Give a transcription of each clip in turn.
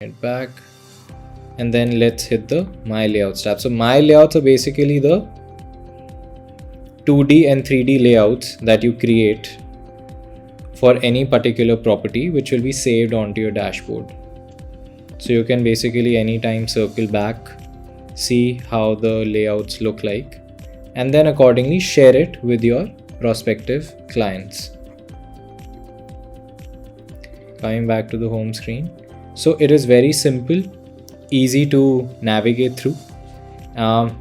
it back, and then let's hit the My Layouts tab. So My Layouts are basically the 2D and 3D layouts that you create for any particular property, which will be saved onto your dashboard. So you can basically anytime circle back, see how the layouts look like, and then accordingly share it with your prospective clients. Coming back to the home screen. So it is very simple, easy to navigate through.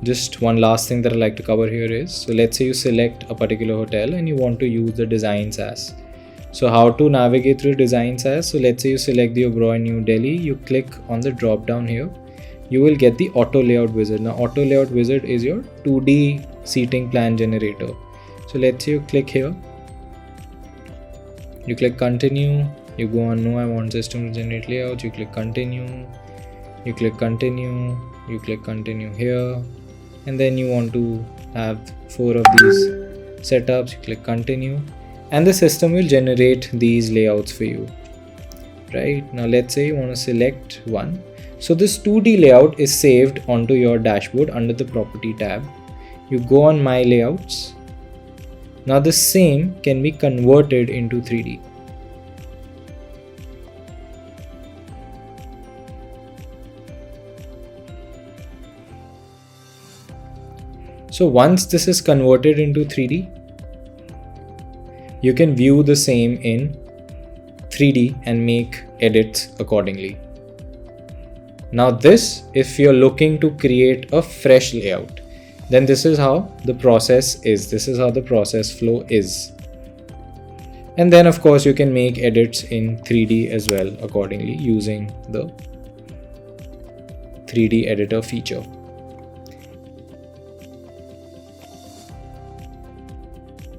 Just one last thing that I like to cover here is, so let's say you select a particular hotel and you want to use the designs as. So how to navigate through designs as? So let's say you select the Oberoi New Delhi, you click on the drop down here, you will get the auto layout wizard. Now auto layout wizard is your 2D seating plan generator. So let's say you click here, you click continue, you go on no, I want system to generate layout, you click continue, you click continue, you click continue here, and then you want to have 4 of these setups, you click continue, and the system will generate these layouts for you. Right now, let's say you want to select one. So this 2D layout is saved onto your dashboard under the property tab. You go on My Layouts. Now the same can be converted into 3D. So once this is converted into 3D, you can view the same in 3D and make edits accordingly. Now this, if you're looking to create a fresh layout, then this is how the process is. This is how the process flow is. And then of course you can make edits in 3D as well accordingly using the 3D editor feature.